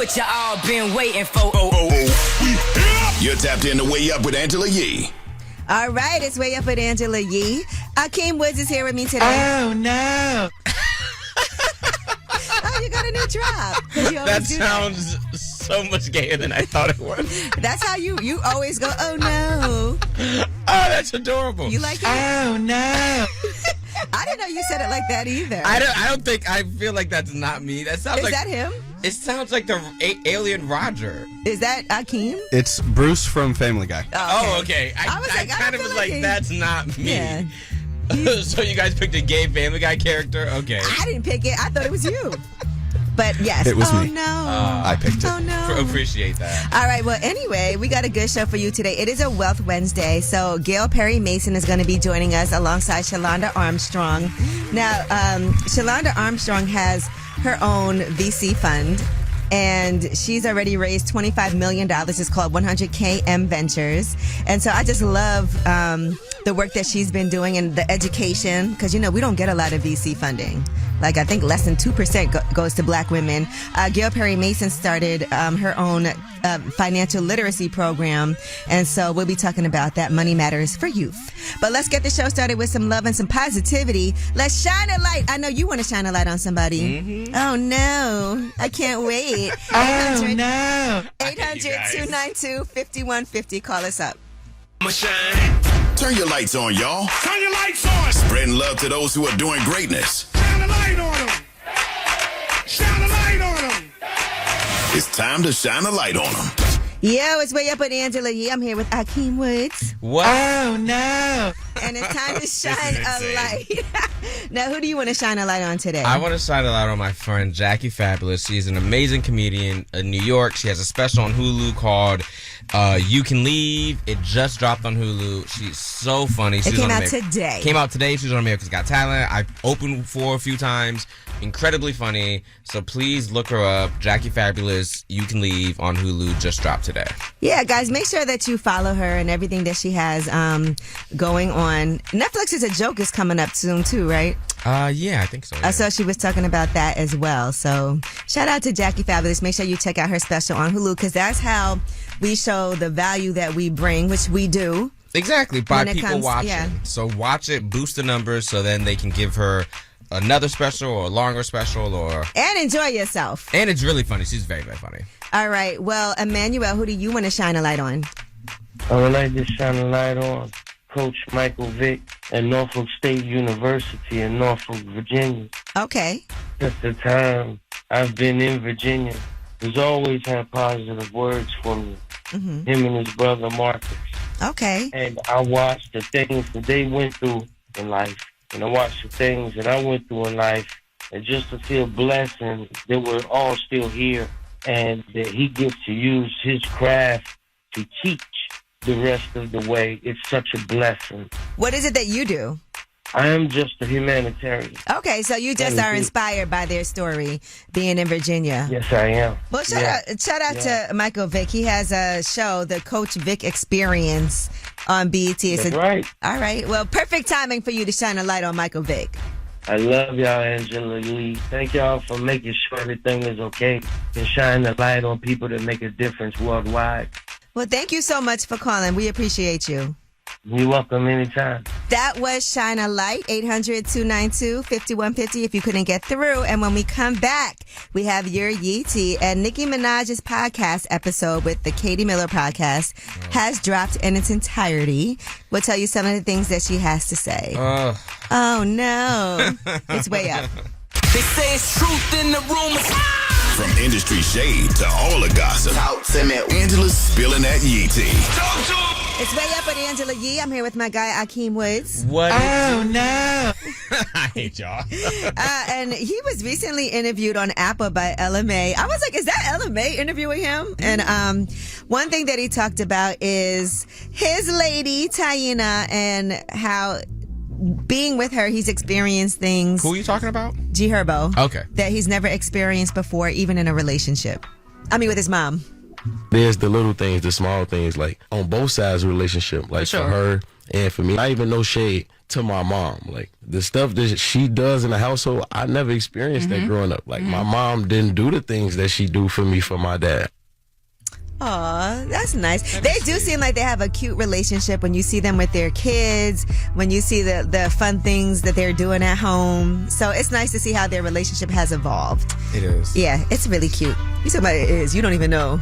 what you all been waiting for. You're tapped in to Way Up with Angela Yee. All right, it's Way Up with Angela Yee. Akeem Woods is here with me today. Oh, no. Oh, you got a new drop. That sounds so much gayer than I thought it was. That's how you always go, oh, no. Oh, that's adorable. You like it? Oh, no. I didn't know you said it like that either. I feel like that's not me. That sounds Is that him? It sounds like the alien Roger. Is that Akeem? It's Bruce from Family Guy. Oh, okay. I kind of was like, that's not me. Yeah. So you guys picked a gay Family Guy character? Okay. I didn't pick it. I thought it was you. But yes. It was me. me. No. I picked it. Oh, no. Appreciate that. All right. Well, anyway, we got a good show for you today. It is a Wealth Wednesday. So Gail Perry Mason is going to be joining us alongside Shalanda Armstrong. Now, Shalanda Armstrong has her own VC fund. And she's already raised $25 million. It's called 100KM Ventures. And so I just love the work that she's been doing and the education. Because, you know, we don't get a lot of VC funding. Like, I think less than 2% goes to black women. Gail Perry Mason started her own financial literacy program. And so we'll be talking about that. Money Matters for Youth. But let's get the show started with some love and some positivity. Let's shine a light. I know you want to shine a light on somebody. Mm-hmm. Oh, no. I can't wait. Oh, no. 800-292-5150. Call us up. I'ma shine. Turn your lights on, y'all. Turn your lights on. Spreading love to those who are doing greatness. Shine a light on them. Shine a light on them. It's time to shine a light on them. Yo, it's Way Up with Angela Yee. I'm here with Akeem Woods. What? Oh, no. And it's time to shine a light. Now, who do you want to shine a light on today? I want to shine a light on my friend Jackie Fabulous. She's an amazing comedian in New York. She has a special on Hulu called You Can Leave. It just dropped on Hulu. She's so funny. It came out today. Came out today. She's on America's Got Talent. I opened for a few times. Incredibly funny. So please look her up. Jackie Fabulous, You Can Leave on Hulu. Just dropped today. Yeah, guys, make sure that you follow her and everything that she has going on. Netflix is a Joke is coming up soon too, right? Yeah, I think so. Yeah. I saw she was talking about that as well. So shout out to Jackie Fabulous. Make sure you check out her special on Hulu because that's how we show the value that we bring, which we do. Exactly, by people watching. Yeah. So watch it, boost the numbers so then they can give her another special or a longer special and enjoy yourself. And it's really funny. She's very, very funny. All right. Well, Emmanuel, who do you want to shine a light on? I would like to shine a light on Coach Michael Vick at Norfolk State University in Norfolk, Virginia. Okay. Since the time I've been in Virginia, he's always had positive words for me. Mm-hmm. Him and his brother Marcus. Okay. And I watched the things that they went through in life. And I watched the things that I went through in life. And just to feel blessed and that we're all still here. And that he gets to use his craft to teach the rest of the way. It's such a blessing. What is it that you do? I am just a humanitarian. Okay, so you just are inspired by their story being in Virginia. Yes, I am. Well, shout out to Michael Vick. He has a show, the Coach Vick Experience on BET. That's right. All right. Well, perfect timing for you to shine a light on Michael Vick. I love y'all, Angela Lee. Thank y'all for making sure everything is okay and shine the light on people that make a difference worldwide. Well, thank you so much for calling. We appreciate you. You're welcome anytime. That was Shine a Light, 800-292-5150 if you couldn't get through. And when we come back, we have Your Yeetie and Nicki Minaj's podcast episode with the Katie Miller podcast has dropped in its entirety. We'll tell you some of the things that she has to say. Oh, no. It's Way Up. They say it's truth in the rumors. From industry shade to all the gossip, Angela's spilling that Yee tea. It's Way Up with Angela Yee. I'm here with my guy, Akeem Woods. What? Oh, no. I hate y'all. And he was recently interviewed on Apple by LMA. I was like, is that LMA interviewing him? And one thing that he talked about is his lady, Taina, and how being with her, he's experienced things. Who are you talking about? G Herbo. Okay. That he's never experienced before, even in a relationship. I mean, with his mom. There's the little things, the small things, like on both sides of the relationship. Like for her, And for me, not even no shade to my mom. Like, the stuff that she does in the household, I never experienced that growing up. Like, my mom didn't do the things that she do for me for my dad. Aw, that's nice. They do seem like they have a cute relationship when you see them with their kids, when you see the fun things that they're doing at home. So it's nice to see how their relationship has evolved. It is. Yeah, it's really cute. You talking about it is. You don't even know.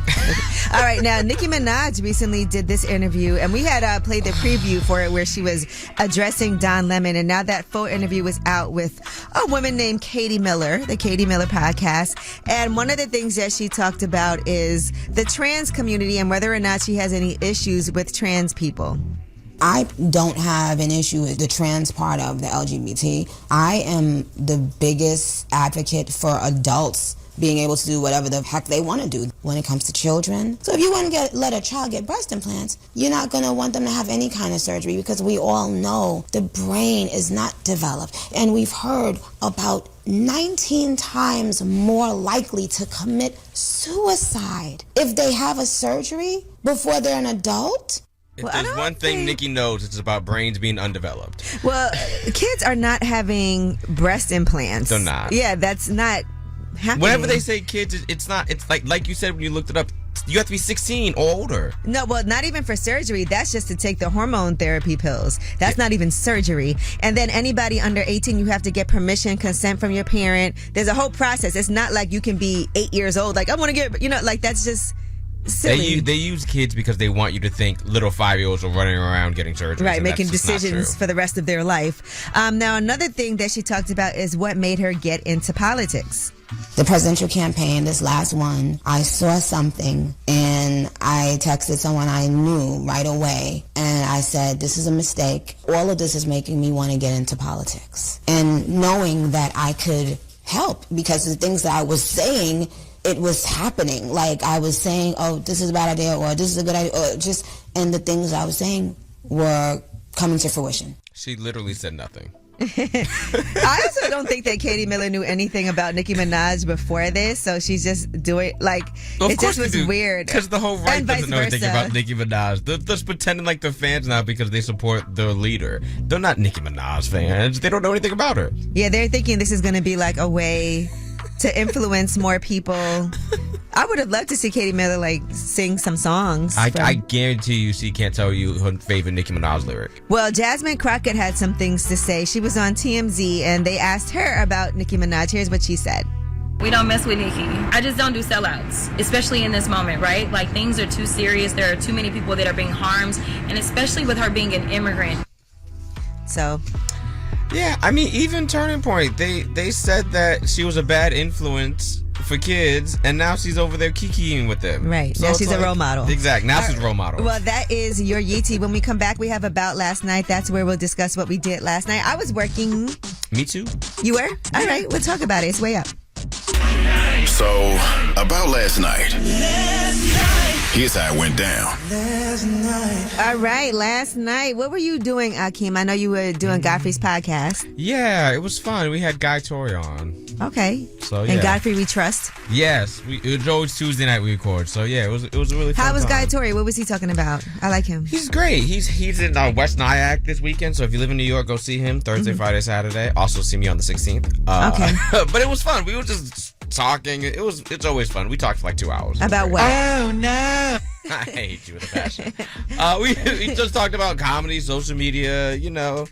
All right, now, Nicki Minaj recently did this interview, and we had played the preview for it where she was addressing Don Lemon, and now that full interview was out with a woman named Katie Miller, the Katie Miller podcast. And one of the things that she talked about is the trans community and whether or not she has any issues with trans people. I don't have an issue with the trans part of the LGBT. I am the biggest advocate for adults being able to do whatever the heck they want to do when it comes to children. So if you want to let a child get breast implants, you're not going to want them to have any kind of surgery, because we all know the brain is not developed. And we've heard about 19 times more likely to commit suicide if they have a surgery before they're an adult. If there's one thing Nikki knows, it's about brains being undeveloped. Well, kids are not having breast implants. They're not. Yeah, that's not happening. Whenever they say kids, it's not. It's like you said when you looked it up. You have to be 16 or older. No, well, not even for surgery. That's just to take the hormone therapy pills. That's not even surgery. And then anybody under 18, you have to get permission, consent from your parent. There's a whole process. It's not like you can be 8 years old. Like, I want to get, like, that's just silly. They use kids because they want you to think little 5-year-olds are running around getting surgery. Right, making decisions for the rest of their life. Now, another thing that she talked about is what made her get into politics. The presidential campaign, this last one, I saw something and I texted someone I knew right away and I said, this is a mistake. All of this is making me want to get into politics. And knowing that I could help, because the things that I was saying, it was happening. Like, I was saying, oh, this is a bad idea, or this is a good idea, or and the things I was saying were coming to fruition. She literally said nothing. I also don't think that Katie Miller knew anything about Nicki Minaj before this, so she's just doing, like, it just was weird. Because the whole right doesn't know anything about Nicki Minaj. They're just pretending like they're fans now because they support their leader. They're not Nicki Minaj fans. They don't know anything about her. Yeah, they're thinking this is going to be like a way to influence more people. I would have loved to see Katie Miller, like, sing some songs. I guarantee you she can't tell you her favorite Nicki Minaj lyric. Well, Jasmine Crockett had some things to say. She was on TMZ, and they asked her about Nicki Minaj. Here's what she said. We don't mess with Nicki. I just don't do sellouts, especially in this moment, right? Like, things are too serious. There are too many people that are being harmed, and especially with her being an immigrant. So... yeah, I mean, even Turning Point, they said that she was a bad influence for kids, and now she's over there kikiing with them. Right. So now she's a role model. Exactly. Now she's a role model. Well, that is your Yeetie. When we come back, we have About Last Night. That's where we'll discuss what we did last night. I was working. Me too. You were? All right. We'll talk about it. It's way up. So, about last night. Here's how it went down. All right, last night. What were you doing, Akeem? I know you were doing Godfrey's podcast. Yeah, it was fun. We had Guy Tori on. Okay. So yeah. And Godfrey we trust. Yes, it was always Tuesday night we record. So yeah, it was a really fun. How was time. Guy Tori? What was he talking about? I like him. He's great. He's in West Nyack this weekend. So if you live in New York, go see him Thursday, Friday, Saturday. Also see me on the 16th. Okay. But it was fun. We were just talking. It's always fun. We talked for like 2 hours. About what? Oh no. I hate you with a passion. We just talked about comedy, social media, you know.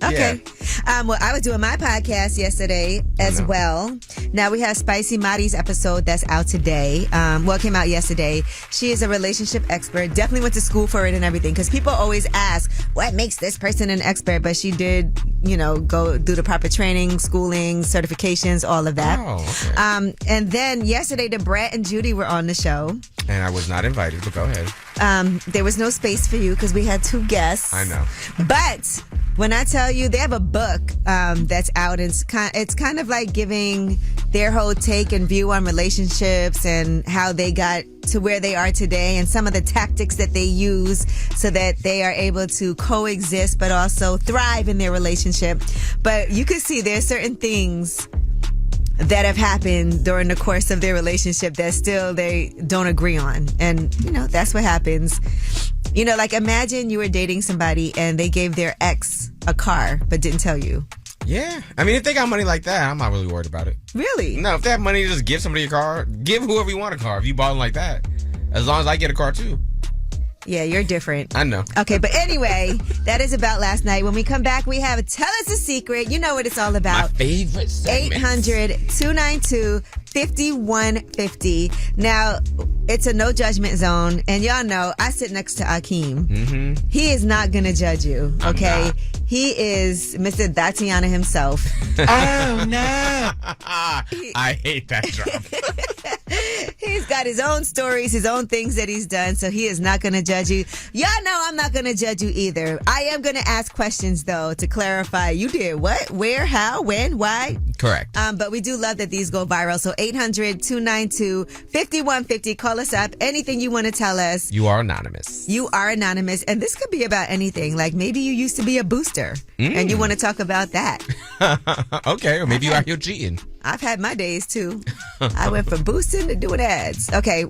Okay. Yeah. Well, I was doing my podcast yesterday as well. Now we have Spicy Mari's episode that's out today. It came out yesterday. She is a relationship expert. Definitely went to school for it and everything, because people always ask, what makes this person an expert? But she did, go do the proper training, schooling, certifications, all of that. Oh, okay. And then yesterday, Debrat and Judy were on the show. And I was not invited, but go ahead. There was no space for you because we had 2 guests. I know. But when I tell you, they have a book that's out, and it's kind of like giving their whole take and view on relationships and how they got to where they are today and some of the tactics that they use so that they are able to coexist but also thrive in their relationship. But you can see there's certain things that have happened during the course of their relationship that still they don't agree on. And, that's what happens. Like imagine you were dating somebody and they gave their ex a car but didn't tell you. Yeah. I mean, if they got money like that, I'm not really worried about it. Really? No, if they have money to just give somebody a car, give whoever you want a car if you bought them like that. As long as I get a car too. Yeah, you're different. I know. Okay, but anyway, that is about last night. When we come back, we have Tell Us a Secret. You know what it's all about. My favorite segment. 800-292-5150. Now, it's a no judgment zone. And y'all know, I sit next to Akeem. Mm-hmm. He is not going to judge you, okay? I'm not. He is Mr. Tatiana himself. Oh, no. I hate that job. He's got his own stories, his own things that he's done, so he is not going to judge you. Y'all know I'm not going to judge you either. I am going to ask questions, though, to clarify. You did what, where, how, when, why? Correct. But we do love that these go viral. So 800-292-5150. Call us up. Anything you want to tell us. You are anonymous. You are anonymous. And this could be about anything. Like maybe you used to be a booster and you want to talk about that. Okay. Or maybe you out here cheating. I've had my days, too. I went from boosting to doing ads. Okay.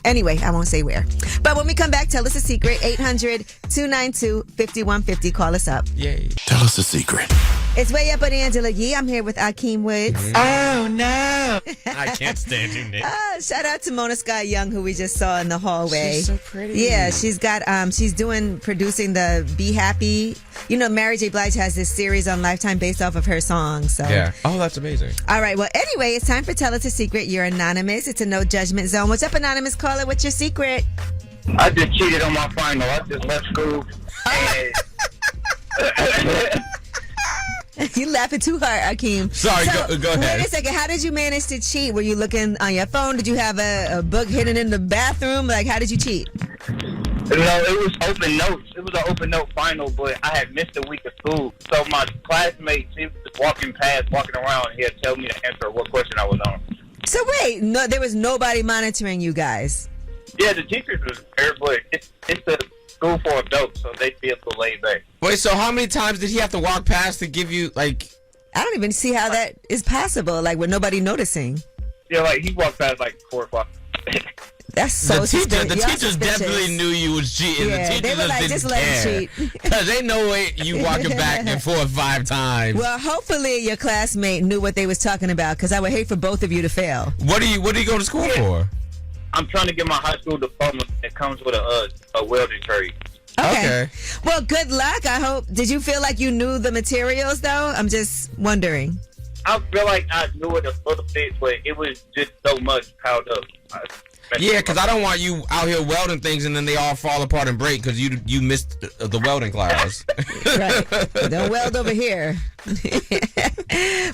Anyway, I won't say where. But when we come back, tell us a secret. 800-292-5150. Call us up. Yay. Tell us a secret. It's Way Up with Angela Yee. I'm here with Akeem Woods. Oh, no. I can't stand you, Nick. Shout out to Mona Scott Young, who we just saw in the hallway. She's so pretty. Yeah, she's got, she's producing the Be Happy. Mary J. Blige has this series on Lifetime based off of her song. So Yeah. Oh, that's amazing. All right. Well, anyway, it's time for Tell Us a Secret. You're anonymous. It's a no judgment zone. What's up, anonymous caller? What's your secret? I just cheated on my final. I just left school. And You laughing too hard, Akeem. Sorry, go ahead. Wait a second. How did you manage to cheat? Were you looking on your phone? Did you have a book hidden in the bathroom? Like, how did you cheat? No, it was open notes. It was an open note final, but I had missed a week of school. So my classmates, he was walking around, and he'd tell me to answer what question I was on. So wait, no, there was nobody monitoring you guys. Yeah, the teachers was there, but it's a school for adults, so they feel so laid back. Wait, so how many times did he have to walk past to give you, like... I don't even see how that is possible, like, with nobody noticing. Yeah, like, he walked past, like, 4 o'clock. That's so The teachers definitely knew you was cheating. Yeah, the teachers they were like, just let him cheat. Because ain't no way you walking back there 4 or 5 times. Well, hopefully your classmate knew what they was talking about, because I would hate for both of you to fail. What do you go to school for? I'm trying to get my high school diploma. It comes with a welding trade. Okay. Well, good luck. I hope. Did you feel like you knew the materials, though? I'm just wondering. I feel like I knew it a little bit, but it was just so much piled up. Yeah, because I don't want you out here welding things and then they all fall apart and break because you missed the welding class. Right. Don't weld over here.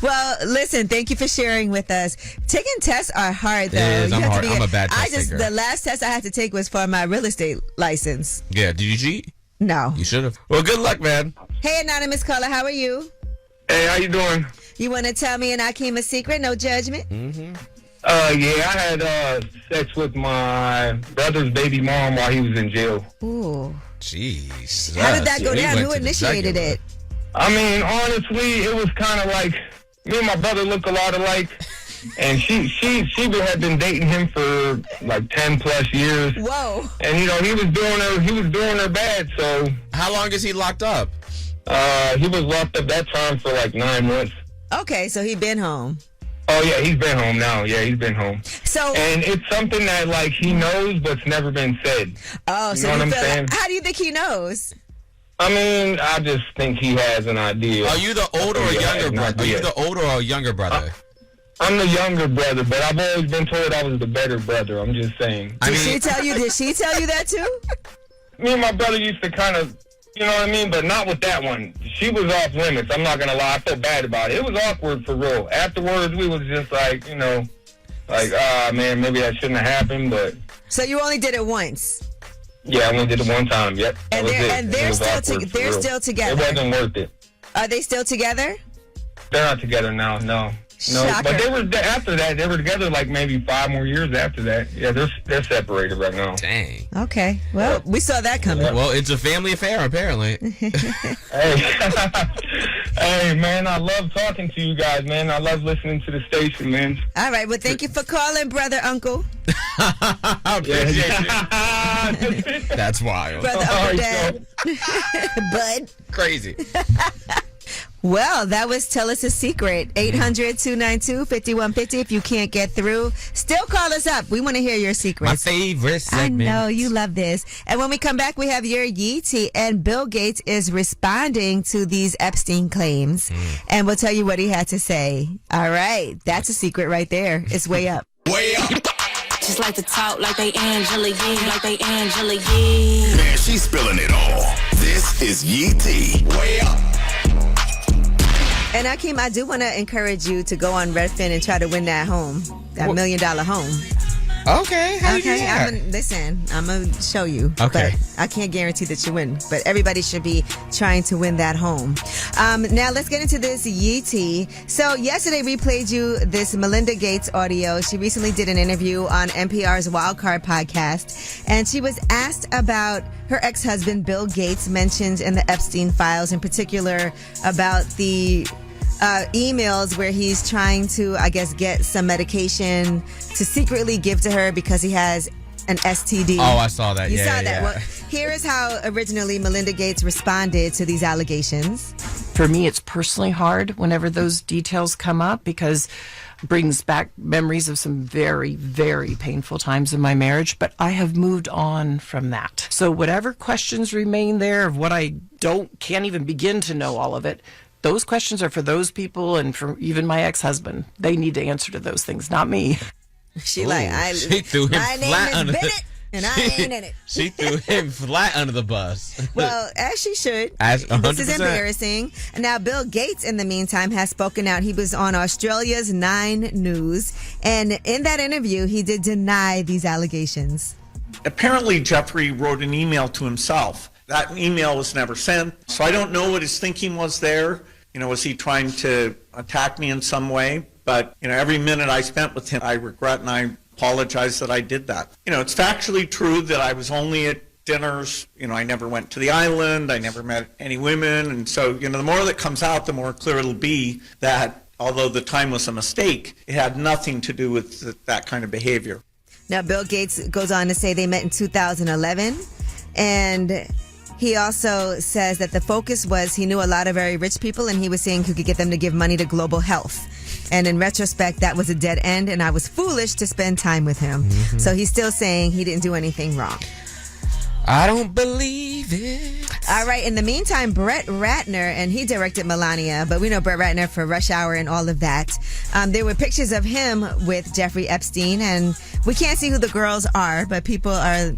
Well, listen, thank you for sharing with us. Taking tests are hard, though. It is. You I'm have to hard. I'm a bad test taker. The last test I had to take was for my real estate license. Yeah, did you cheat? No. You should have. Well, good luck, man. Hey, anonymous caller, how are you? Hey, how you doing? You want to tell me and Akeem a secret? No judgment? Mm-hmm. Yeah, I had sex with my brother's baby mom while he was in jail. Ooh. Jeez. How did that go down? Who initiated it? I mean, honestly, it was kind of like me and my brother look a lot alike, and she had been dating him for like 10 plus years. Whoa. And he was doing her bad. So how long is he locked up? He was locked up that time for like 9 months. Okay, so he been home. Oh, yeah, he's been home now. Yeah, he's been home. So, and it's something that, like, he knows but's never been said. Oh, so you know what I'm saying? How do you think he knows? I mean, I just think he has an idea. Are you the older or younger brother? Are you the older or younger brother? I'm the younger brother, but I've always been told I was the better brother. I'm just saying. Did she tell you that too? Me and my brother used to kind of, you know what I mean? But not with that one. She was off limits. I'm not going to lie. I felt bad about it. It was awkward for real. Afterwards, we was just like, man, maybe that shouldn't have happened, but... So you only did it once? Yeah, I only did it one time, yep. And they're still together? It wasn't worth it. Are they still together? They're not together now, no. No, Shocker. but they were after that. They were together like maybe 5 more years after that. Yeah, they're separated right now. Dang. Okay. Well, we saw that coming. Well, it's a family affair apparently. Hey, Hey, man, I love talking to you guys, man. I love listening to the station, man. All right. Well, thank you for calling, brother, uncle. That's wild. Brother, uncle, dad. Bud. Crazy. Well, that was Tell Us a Secret. 800-292-5150. If you can't get through, still call us up. We want to hear your secrets. My favorite segment. I know, you love this. And when we come back, we have your Yeetie. And Bill Gates is responding to these Epstein claims. And we'll tell you what he had to say. All right. That's a secret right there. It's way up. Way up. Just like to talk like they Angela Yee, like they Angela Yee. Man, she's spilling it all. This is Yee T. Way up. And Akeem, I do want to encourage you to go on Redfin and try to win that home, that $1 million home. Okay. How do you do that? I'm going to show you. Okay. But I can't guarantee that you win. But everybody should be trying to win that home. Now, let's get into this Yeetie. So, yesterday we played you this Melinda Gates audio. She recently did an interview on NPR's Wildcard podcast. And she was asked about her ex-husband, Bill Gates, mentioned in the Epstein files, in particular about the emails where he's trying to, I guess, get some medication to secretly give to her because he has an STD. Oh, I saw that. You saw that. Well, here is how originally Melinda Gates responded to these allegations. For me, it's personally hard whenever those details come up because it brings back memories of some very, very painful times in my marriage, but I have moved on from that. So whatever questions remain there of what I can't even begin to know all of it, those questions are for those people and for even my ex-husband. They need to answer to those things, not me. She she threw him flat under Bennett, and I ain't in it. She threw him flat under the bus. Well, as she should. As 100%. This is embarrassing. Now, Bill Gates, in the meantime, has spoken out. He was on Australia's 9 News, and in that interview, he did deny these allegations. Apparently, Jeffrey wrote an email to himself. That email was never sent, so I don't know what his thinking was there. Was he trying to attack me in some way? But, every minute I spent with him, I regret and I apologize that I did that. It's factually true that I was only at dinners. I never went to the island. I never met any women. And so, the more that comes out, the more clear it'll be that although the time was a mistake, it had nothing to do with that kind of behavior. Now, Bill Gates goes on to say they met in 2011, and he also says that the focus was he knew a lot of very rich people, and he was saying he could get them to give money to global health. And in retrospect, that was a dead end, and I was foolish to spend time with him. Mm-hmm. So he's still saying he didn't do anything wrong. I don't believe it. All right. In the meantime, Brett Ratner, and he directed Melania, but we know Brett Ratner for Rush Hour and all of that. There were pictures of him with Jeffrey Epstein, and we can't see who the girls are, but people are...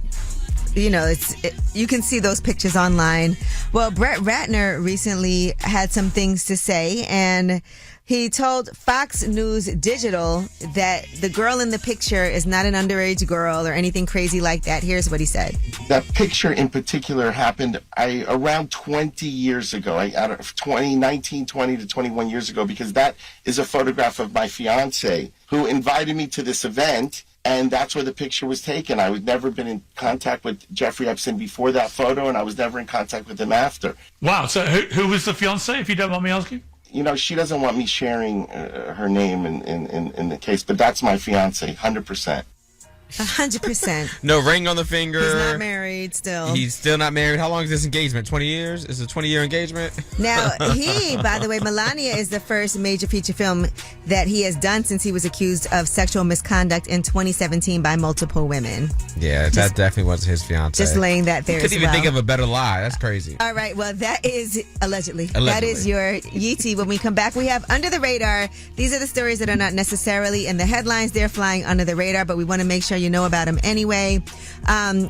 you can see those pictures online. Well, Brett Ratner recently had some things to say, and he told Fox News Digital that the girl in the picture is not an underage girl or anything crazy like that. Here's what he said. That picture in particular happened around 20 years ago, 19, 20 to 21 years ago, because that is a photograph of my fiance who invited me to this event. And that's where the picture was taken. I had never been in contact with Jeffrey Epstein before that photo, and I was never in contact with him after. Wow. So who was the fiancé, if you don't mind me asking? She doesn't want me sharing her name in the case, but that's my fiancé, 100%. 100%. No ring on the finger. He's not married still. He's still not married. How long is this engagement? 20 years? Is it a 20-year engagement? Now, by the way, Melania is the first major feature film that he has done since he was accused of sexual misconduct in 2017 by multiple women. Yeah, that definitely was his fiance. Just laying that there. Couldn't even think of a better lie. That's crazy. All right, well, that is allegedly. That is your Yeetie. When we come back, we have Under the Radar. These are the stories that are not necessarily in the headlines. They're flying under the radar, but we want to make sure you know about them anyway.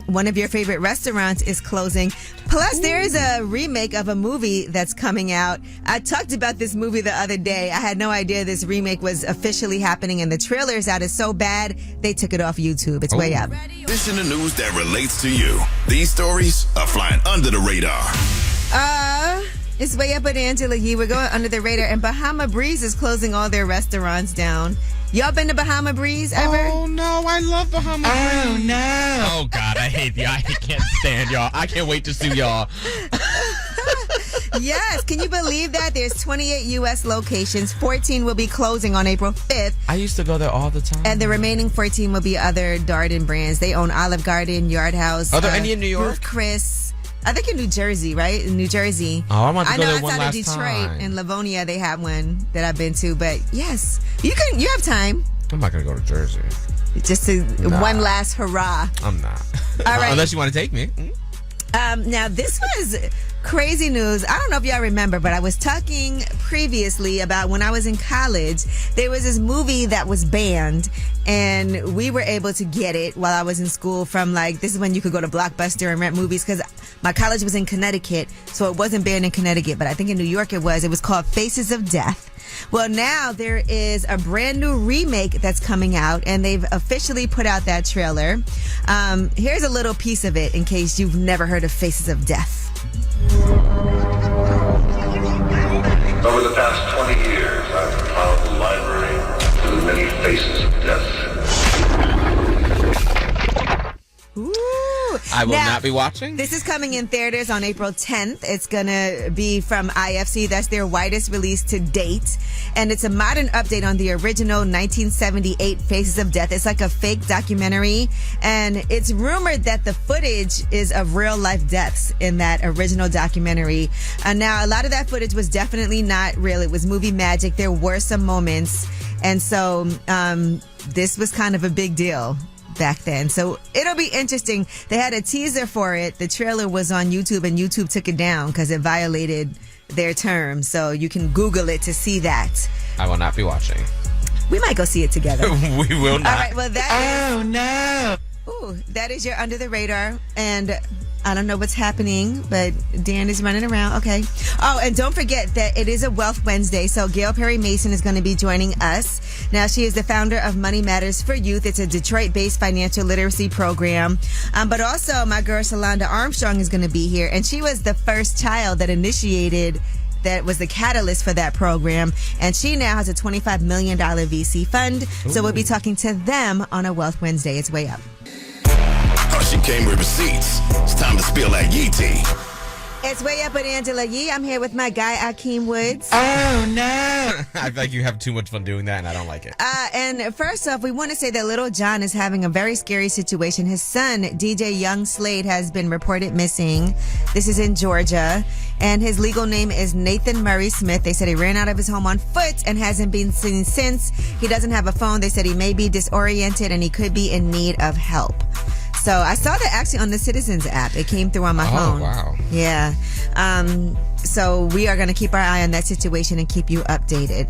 One of your favorite restaurants is closing. Plus, there is a remake of a movie that's coming out. I talked about this movie the other day. I had no idea this remake was officially happening, and the trailer's out. It's so bad, they took it off YouTube. It's way up. This in the news that relates to you. These stories are flying under the radar. It's way up with Angela Yee. We're going under the radar, and Bahama Breeze is closing all their restaurants down. Y'all been to Bahama Breeze ever? Oh, no. I love Bahama Breeze. Oh, no. Oh, God. I hate y'all. I can't stand y'all. I can't wait to sue y'all. Yes, can you believe that? There's 28 U.S. locations. 14 will be closing on April 5th. I used to go there all the time. And the remaining 14 will be other Darden brands. They own Olive Garden, Yard House. Are there any in New York? Ruth Chris. I think in New Jersey, right? In New Jersey. Oh, I want to go know there one outside of last Detroit time. and Livonia, they have one that I've been to. But yes, you have time. I'm not going to go to Jersey. Just to one last hurrah. I'm not. All right. Unless you want to take me. Now, this was crazy news. I don't know if y'all remember, but I was talking previously about when I was in college, there was this movie that was banned, and we were able to get it while I was in school from this is when you could go to Blockbuster and rent movies, because my college was in Connecticut, so it wasn't banned in Connecticut, but I think in New York it was. It was called Faces of Death. Well, now there is a brand new remake that's coming out, and they've officially put out that trailer. Here's a little piece of it in case you've never heard of Faces of Death. Over the past 20 years, I've compiled the library to the many faces of death. Ooh. I will not be watching. This is coming in theaters on April 10th. It's going to be from IFC. That's their widest release to date. And it's a modern update on the original 1978 Faces of Death. It's like a fake documentary. And it's rumored that the footage is of real life deaths in that original documentary. Now, a lot of that footage was definitely not real. It was movie magic. There were some moments. And so this was kind of a big deal back then. So it'll be interesting. They had a teaser for it. The trailer was on YouTube, and YouTube took it down because it violated their terms. So you can Google it to see that. I will not be watching. We might go see it together. We will not. All right, well, that is your Under the Radar. And I don't know what's happening, but Dan is running around. Okay. Oh, and don't forget that it is a Wealth Wednesday. So Gail Perry Mason is going to be joining us. Now, she is the founder of Money Matters for Youth. It's a Detroit-based financial literacy program. But also, my girl Shalanda Armstrong is going to be here. And she was the first child that that was the catalyst for that program. And she now has a $25 million VC fund. Ooh. So we'll be talking to them on a Wealth Wednesday. It's way up. Oh, she came with receipts. It's time to spill that Yee tea. It's Way Up with Angela Yee. I'm here with my guy, Akeem Woods. Oh, no. I feel like you have too much fun doing that, and I don't like it. And first off, we want to say that little John is having a very scary situation. His son, DJ Young Slade, has been reported missing. This is in Georgia. And his legal name is Nathan Murray Smith. They said he ran out of his home on foot and hasn't been seen since. He doesn't have a phone. They said he may be disoriented and he could be in need of help. So I saw that actually on the Citizens app. It came through on my phone. Oh, wow. Yeah. So we are going to keep our eye on that situation and keep you updated.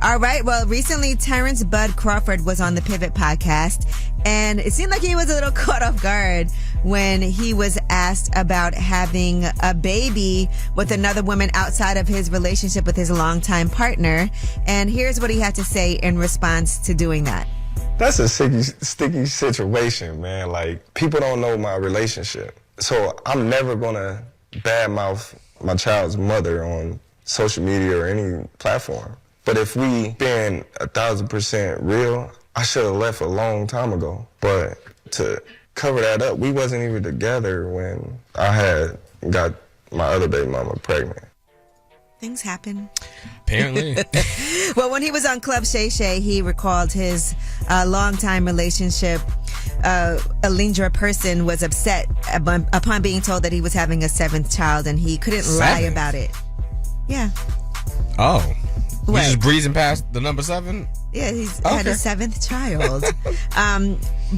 All right. Well, recently, Terrence Bud Crawford was on the Pivot podcast, and it seemed like he was a little caught off guard when he was asked about having a baby with another woman outside of his relationship with his longtime partner. And here's what he had to say in response to doing that. That's a sticky situation, man. Like, people don't know my relationship. So I'm never going to badmouth my child's mother on social media or any platform. But if we been 1,000% real, I should have left a long time ago. But to cover that up, we wasn't even together when I had got my other baby mama pregnant. Things happen. Apparently. Well, when he was on Club Shay Shay, he recalled his longtime relationship. Alindra Person was upset upon being told that he was having a seventh child, and he couldn't lie about it. Yeah. Oh. What? He's just breezing past the number 7? Yeah, he's had a seventh child.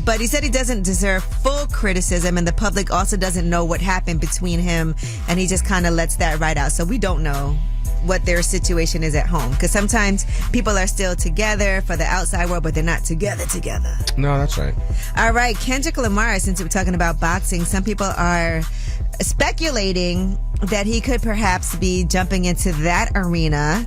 But he said he doesn't deserve full criticism, and the public also doesn't know what happened between him, and he just kind of lets that right out. So we don't know what their situation is at home, because sometimes people are still together for the outside world, but they're not together. No, that's right. All right, Kendrick Lamar, since we're talking about boxing, some people are speculating that he could perhaps be jumping into that arena.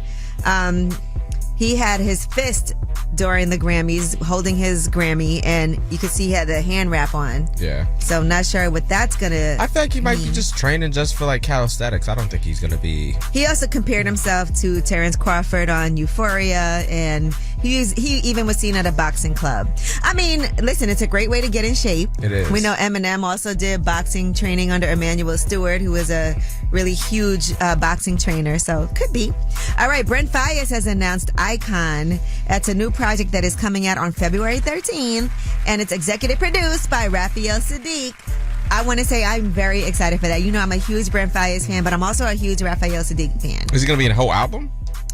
He had his fist during the Grammys, holding his Grammy, and you could see he had the hand wrap on. Yeah. So not sure what that's gonna I feel like he might mean. be just training just for like calisthenics. I don't think he's gonna be. He also compared himself to Terrence Crawford on Euphoria, and He even was seen at a boxing club. I mean, listen, it's a great way to get in shape. It is. We know Eminem also did boxing training under Emmanuel Stewart, who is a really huge boxing trainer. So could be. All right, Brent Faiyaz has announced Icon. That's a new project that is coming out on February 13th, and it's executive produced by Raphael Sadiq. I want to say I'm very excited for that. You know, I'm a huge Brent Faiyaz fan, but I'm also a huge Raphael Sadiq fan. Is it going to be a whole album?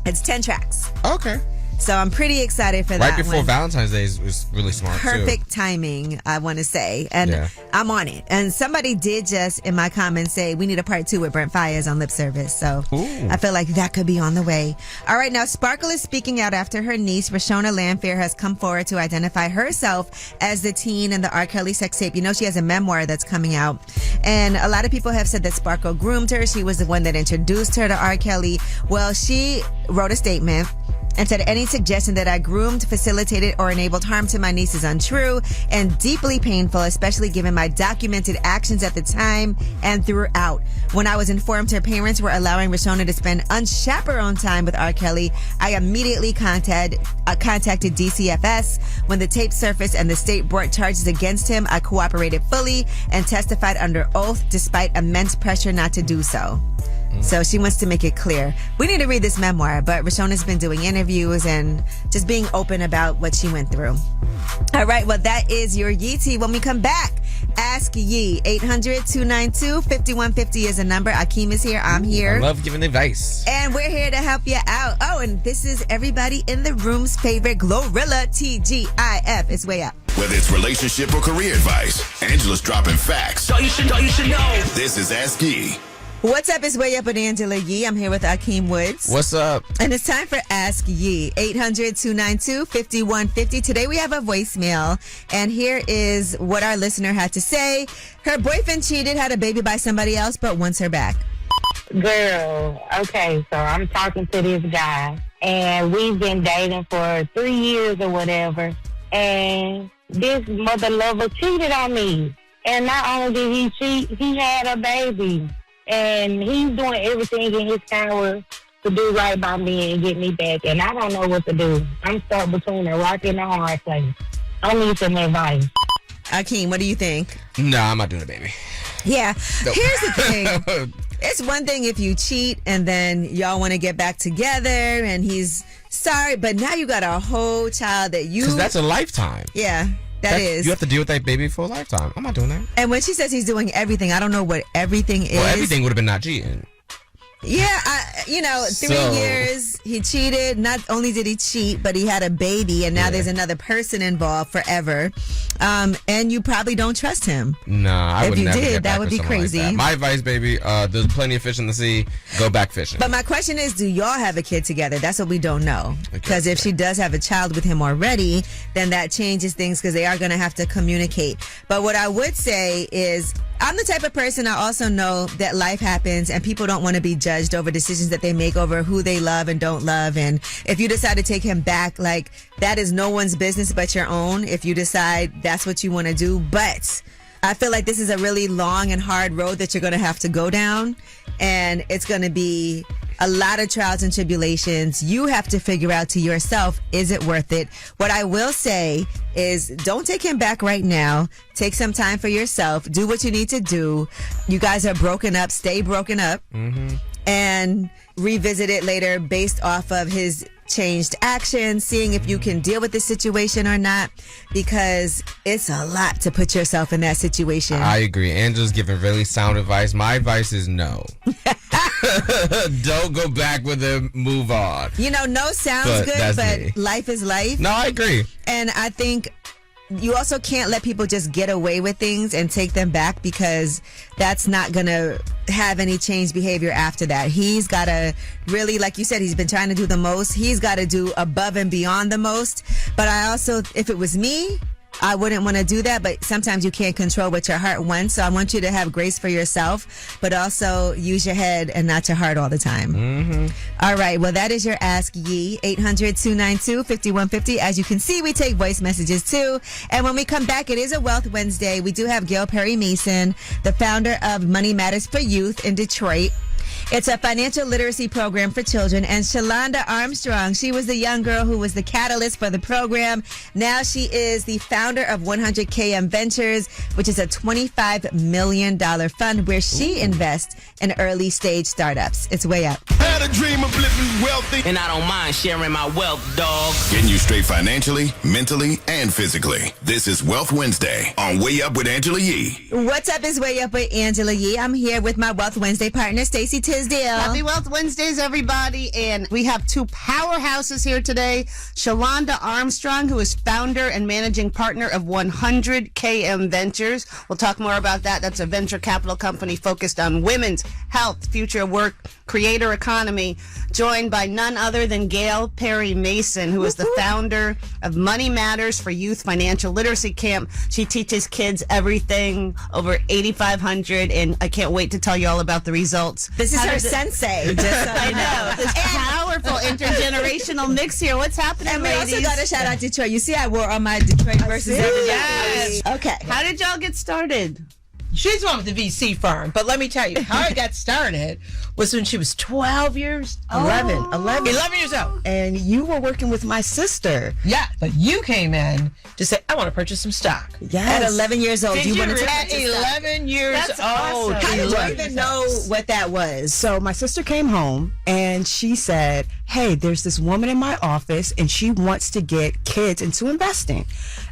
It's 10 tracks. Okay. So I'm pretty excited for that. Right before Valentine's Day was really smart, Perfect timing, I want to say. And I'm on it. And somebody did just, in my comments, say, we need a part 2 with Brent Faiyaz on lip service. So I feel like that could be on the way. All right, now Sparkle is speaking out after her niece, Rashona Landfair, has come forward to identify herself as the teen in the R. Kelly sex tape. You know, she has a memoir that's coming out. And a lot of people have said that Sparkle groomed her. She was the one that introduced her to R. Kelly. Well, she wrote a statement and said any suggestion that I groomed, facilitated, or enabled harm to my niece is untrue and deeply painful, especially given my documented actions at the time and throughout. When I was informed her parents were allowing Rashona to spend unchaperoned time with R. Kelly, I immediately contacted DCFS. When the tape surfaced and the state brought charges against him, I cooperated fully and testified under oath despite immense pressure not to do so. So she wants to make it clear. We need to read this memoir, but Rashona's been doing interviews and just being open about what she went through. All right, well, that is your Yee Tea. When we come back, Ask Yee. 800-292-5150 is a number. Akeem is here. I'm here. I love giving advice. And we're here to help you out. Oh, and this is everybody in the room's favorite Glorilla, TGIF. It's way up. Whether it's relationship or career advice, Angela's dropping facts. So you should know. This is Ask Yee. What's up? It's Way Up with Angela Yee. I'm here with Akeem Woods. What's up? And it's time for Ask Yee. 800-292-5150. Today we have a voicemail, and here is what our listener had to say. Her boyfriend cheated, had a baby by somebody else, but wants her back. Girl, okay, so I'm talking to this guy, and we've been dating for 3 years or whatever, and this mother lover cheated on me. And not only did he cheat, he had a baby. And he's doing everything in his power to do right by me and get me back. And I don't know what to do. I'm stuck between a rock and a hard place. I need some advice. Akeem, what do you think? No, I'm not doing it, baby. Yeah. Nope. Here's the thing. It's one thing if you cheat and then y'all want to get back together and he's sorry, but now you got a whole child that you... Because that's a lifetime. Yeah. That is. You have to deal with that baby for a lifetime. I'm not doing that. And when she says he's doing everything, I don't know what everything is. Well, everything would have been not cheating. Yeah, 3 years, he cheated. Not only did he cheat, but he had a baby, and now there's another person involved forever. And you probably don't trust him. No, I would never. If you did, that would be crazy. Like that. My advice, baby, there's plenty of fish in the sea. Go back fishing. But my question is, do y'all have a kid together? That's what we don't know. Because if she does have a child with him already, then that changes things because they are going to have to communicate. But what I would say is, I'm the type of person, I also know that life happens and people don't want to be judged over decisions that they make over who they love and don't love. And if you decide to take him back, like, that is no one's business but your own if you decide that's what you want to do. But I feel like this is a really long and hard road that you're going to have to go down. And it's going to be a lot of trials and tribulations. You have to figure out to yourself, is it worth it? What I will say is don't take him back right now. Take some time for yourself. Do what you need to do. You guys are broken up. Stay broken up. Mm-hmm. And revisit it later based off of his changed actions, seeing if you can deal with the situation or not, because it's a lot to put yourself in that situation. I agree. Angela's giving really sound advice. My advice is no. Don't go back with him. Move on. No sounds good, but life is life. No, I agree. And I think you also can't let people just get away with things and take them back, because that's not going to have any changed behavior after that. He's got to really, like you said, he's been trying to do the most. He's got to do above and beyond the most. But I also, if it was me, I wouldn't want to do that, but sometimes you can't control what your heart wants. So I want you to have grace for yourself, but also use your head and not your heart all the time. Mm-hmm. All right. Well, that is your Ask Yee. 800-292-5150. As you can see, we take voice messages too. And when we come back, it is a Wealth Wednesday. We do have Gail Perry Mason, the founder of Money Matters for Youth in Detroit. It's a financial literacy program for children. And Shalanda Armstrong, she was the young girl who was the catalyst for the program. Now she is the founder of 100KM Ventures, which is a $25 million fund where she invests in early stage startups. It's way up. Had a dream of living wealthy. And I don't mind sharing my wealth, dog. Getting you straight financially, mentally, and physically. This is Wealth Wednesday on Way Up with Angela Yee. What's up is Way Up with Angela Yee. I'm here with my Wealth Wednesday partner, Stacey Tisdale. Happy Wealth Wednesdays, everybody. And we have two powerhouses here today. Shalanda Armstrong, who is founder and managing partner of 100KM Ventures. We'll talk more about that. That's a venture capital company focused on women's health, future work, creator economy, joined by none other than Gail Perry Mason, who is the founder of Money Matters for Youth Financial Literacy Camp. She teaches kids everything, over 8,500, and I can't wait to tell you all about the results. This is her sensei. Just so I know. This powerful intergenerational mix here. What's happening, And we ladies? also got to shout out Detroit. You see I wore on my Detroit versus everything. Yes. Okay. How did y'all get started? She's one with the VC firm, but let me tell you, how I got started was when she was 11 years old. And you were working with my sister. Yeah, but you came in to say, I want to purchase some stock. At 11 years old, you wanted to At purchase stock. 11 years That's old. awesome. How did you even know what that was? So my sister came home and she said, hey, there's this woman in my office and she wants to get kids into investing.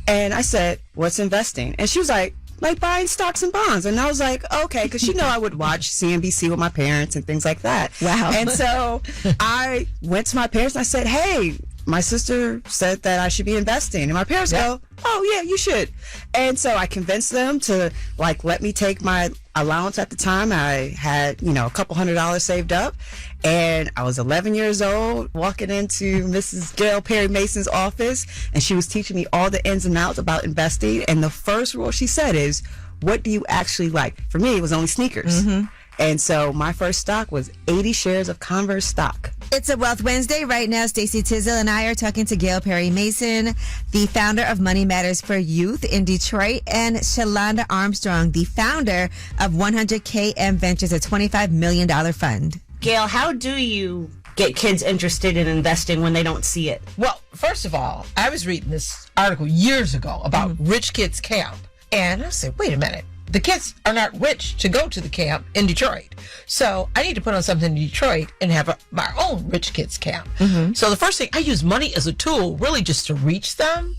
And I said, what's investing? And she was like buying stocks and bonds. And I was like, okay, because she know I would watch CNBC with my parents and things like that. Wow. And so I went to my parents and I said, hey, my sister said that I should be investing. And my parents go, oh, yeah, you should. And so I convinced them to let me take my allowance at the time. I had, a couple $100 saved up. And I was 11 years old, walking into Mrs. Gail Perry Mason's office, and she was teaching me all the ins and outs about investing. And the first rule she said is, what do you actually like? For me, it was only sneakers. Mm-hmm. And so my first stock was 80 shares of Converse stock. It's a Wealth Wednesday. Right now, Stacey Tisdale and I are talking to Gail Perry Mason, the founder of Money Matters for Youth in Detroit, and Shalanda Armstrong, the founder of 100KM Ventures, a $25 million fund. Gail, how do you get kids interested in investing when they don't see it? Well, first of all, I was reading this article years ago about Rich Kids Camp. And I said, wait a minute. The kids are not rich to go to the camp in Detroit. So I need to put on something in Detroit and have my own Rich Kids Camp. So the first thing, I use money as a tool really just to reach them.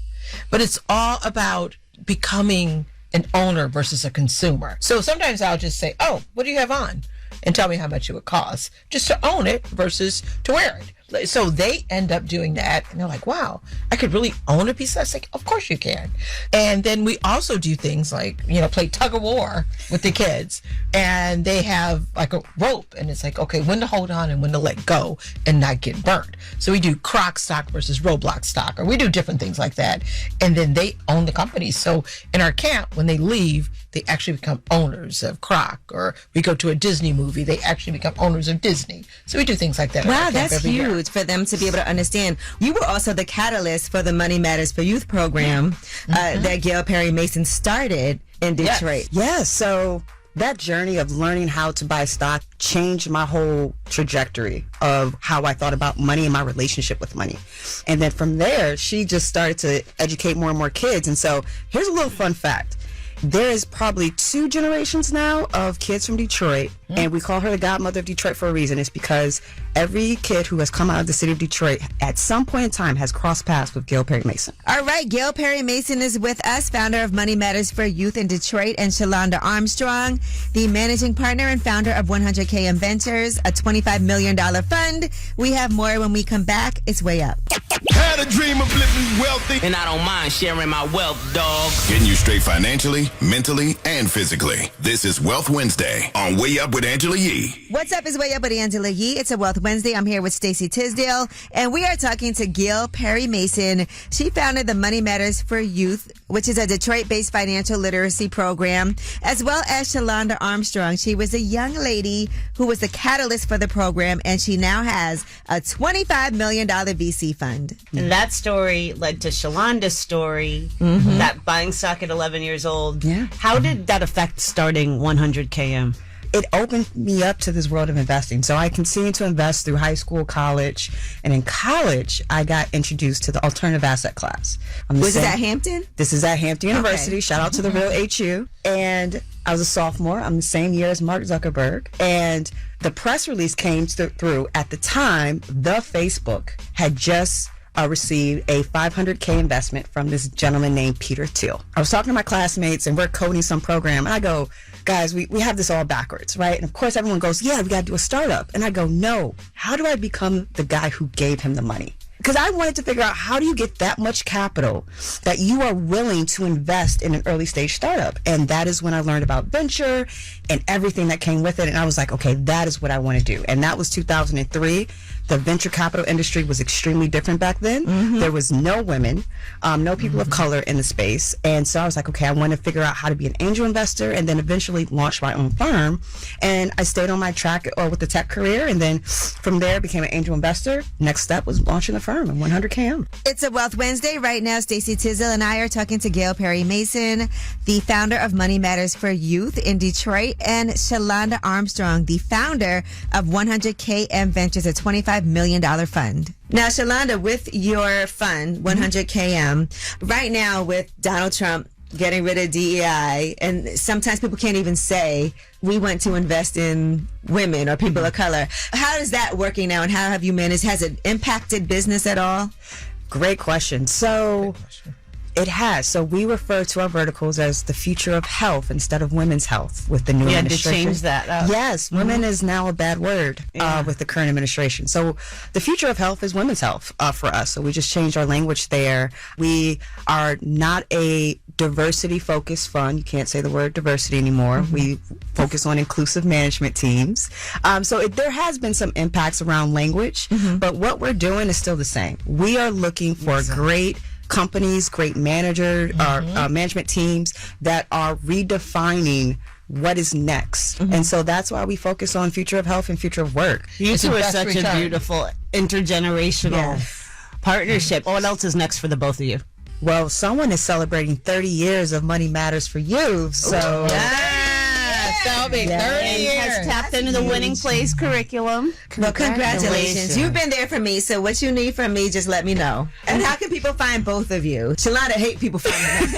But it's all about becoming an owner versus a consumer. So sometimes I'll just say, oh, what do you have on? And tell me how much it would cost just to own it versus to wear it. So they end up doing that, and they're like, wow, I could really own a piece of that. It's like, of course you can. And then we also do things like, play tug of war with the kids, and they have like a rope, and it's like, okay, when to hold on and when to let go and not get burnt. So we do Croc stock versus Roblox stock, or we do different things like that. And then they own the company. So in our camp, when they leave, they actually become owners of Croc, or we go to a Disney movie, they actually become owners of Disney. So we do things like that. Wow, that's huge for them to be able to understand. You were also the catalyst for the Money Matters for Youth program that Gail Perry Mason started in Detroit. Yes. So that journey of learning how to buy stock changed my whole trajectory of how I thought about money and my relationship with money. And then from there, she just started to educate more and more kids. And so here's a little fun fact. There is probably 2 generations now of kids from Detroit, and we call her the godmother of Detroit for a reason. It's because every kid who has come out of the city of Detroit at some point in time has crossed paths with Gail Perry Mason. All right, Gail Perry Mason is with us, founder of Money Matters for Youth in Detroit, and Shalanda Armstrong, the managing partner and founder of 100KM Ventures, a $25 million fund. We have more when we come back. It's Way Up. Had a dream of living wealthy. And I don't mind sharing my wealth, dog. Getting you straight financially, mentally, and physically. This is Wealth Wednesday on Way Up with Angela Yee. What's up is Way Up with Angela Yee. It's a Wealth Wednesday. I'm here with Stacey Tisdale, and we are talking to Gail Perry Mason. She founded the Money Matters for Youth, which is a Detroit-based financial literacy program, as well as Shalanda Armstrong. She was a young lady who was the catalyst for the program, and she now has a $25 million VC fund. And that story led to Shalanda's story, that buying stock at 11 years old. Yeah. How did that affect starting 100KM? it opened me up to this world of investing. So I continued to invest through high school, college, and in college, I got introduced to the alternative asset class. Was it at Hampton? This is at Hampton University. Okay. Shout out to the real HU. And I was a sophomore. I'm the same year as Mark Zuckerberg. And the press release came through at the time. The Facebook had just received a $500K investment from this gentleman named Peter Thiel. I was talking to my classmates and we're coding some program and I go, guys, we have this all backwards, right? And of course everyone goes, yeah, we got to do a startup. And I go, no, how do I become the guy who gave him the money? Because I wanted to figure out, how do you get that much capital that you are willing to invest in an early stage startup? And that is when I learned about venture and everything that came with it. And I was like, okay, that is what I want to do. And that was 2003. The venture capital industry was extremely different back then. There was no women, no people of color in the space. And so I was like, okay, I want to figure out how to be an angel investor and then eventually launch my own firm. And I stayed on my track with the tech career. And then from there, became an angel investor. Next step was launching the firm in 100KM. It's a Wealth Wednesday. Right now, Stacey Tizzle and I are talking to Gail Perry Mason, the founder of Money Matters for Youth in Detroit, and Shalanda Armstrong, the founder of 100KM Ventures, a $25 million fund. Now, Shalanda, with your fund, 100KM, right now with Donald Trump getting rid of DEI, and sometimes people can't even say we want to invest in women or people of color. How is that working now, and how have you managed? Has it impacted business at all? Great question. So it has. So we refer to our verticals as the future of health instead of women's health with the new administration. You had to change that up. Yes, women is now a bad word with the current administration. So the future of health is women's health for us. So we just changed our language there. We are not a diversity-focused fund. You can't say the word diversity anymore. We focus on inclusive management teams. So there has been some impacts around language, but what we're doing is still the same. We are looking for great companies, great management teams that are redefining what is next. And so that's why we focus on future of health and future of work. You two are such a beautiful intergenerational partnership. What else is next for the both of you? Well, someone is celebrating 30 years of Money Matters for Youth. So That'll be 30 years. Has tapped into the winning place curriculum. Well, congratulations. You've been there for me, so what you need from me, just let me know. And how can people find both of you? Shalanda hate people finding me.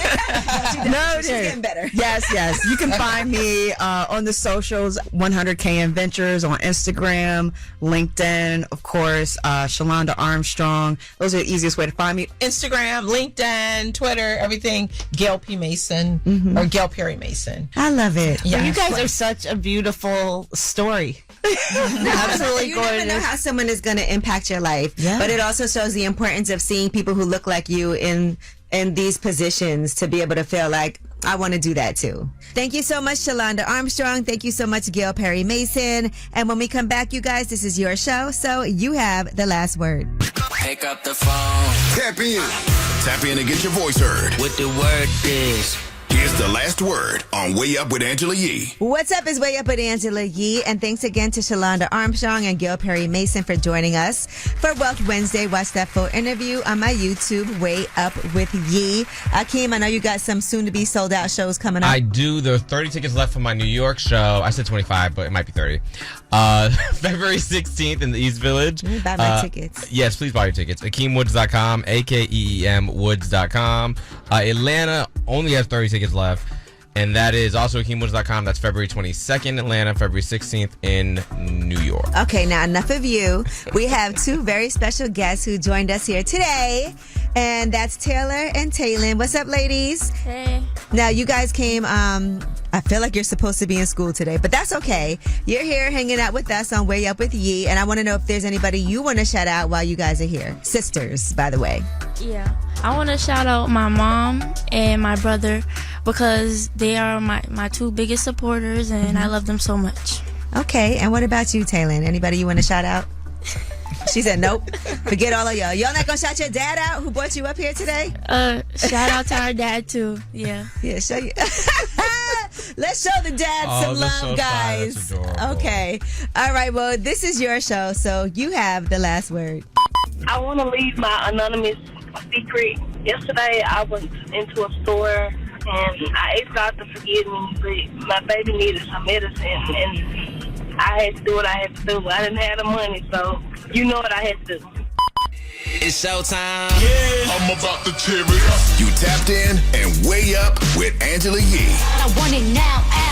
She's getting better. Yes. You can find me on the socials, 100KM Ventures on Instagram, LinkedIn, of course, Shalanda Armstrong. Those are the easiest way to find me. Instagram, LinkedIn, Twitter, everything. Gail P. Mason or Gail Perry Mason. I love it. Yeah. You guys are such a beautiful story. Absolutely you gorgeous. never know how someone is going to impact your life, but it also shows the importance of seeing people who look like you in these positions to be able to feel like, I want to do that too. Thank you so much, Shalanda Armstrong. Thank you so much, Gail Perry Mason. And when we come back, you guys, this is your show, so you have the last word. Pick up the phone. Tap in. Tap in and get your voice heard. What the word is. Here's the last word on Way Up with Angela Yee. What's up is Way Up with Angela Yee, and thanks again to Shalanda Armstrong and Gail Perry Mason for joining us for Wealth Wednesday. Watch that full interview on my YouTube, Way Up with Yee. Akeem, I know you got some soon-to-be sold-out shows coming up. I do. There are 30 tickets left for my New York show. I said 25, but it might be 30. February 16th in the East Village. Buy my tickets. Yes, please buy your tickets. AkeemWoods.com, AKEEMWoods.com. Atlanta only has 30 tickets left, and that is also AkeemWoods.com. That's February 22nd, Atlanta, February 16th in New York. Okay, now enough of you. We have two very special guests who joined us here today, and that's Taylor and Taylin. What's up, ladies? Hey. Now, you guys came, I feel like you're supposed to be in school today, but that's okay. You're here hanging out with us on Way Up with Yee, and I want to know if there's anybody you want to shout out while you guys are here. Sisters, by the way. Yeah. I want to shout out my mom and my brother because they are my two biggest supporters, and I love them so much. Okay, and what about you, Taylin? Anybody you want to shout out? She said nope. Forget all of y'all. Y'all not gonna shout your dad out who brought you up here today? Shout out to our dad too. Yeah. Yeah, show you. Let's show the dad some love, so guys. Okay. All right, well, this is your show, so you have the last word. I want to leave my anonymous secret. Yesterday, I went into a store and I asked God to forgive me, but my baby needed some medicine, and I had to do what I had to do. I didn't have the money, so you know what I had to do. It's showtime. Yeah, I'm about to tear it up. You tapped in and way up with Angela Yee. I want it now.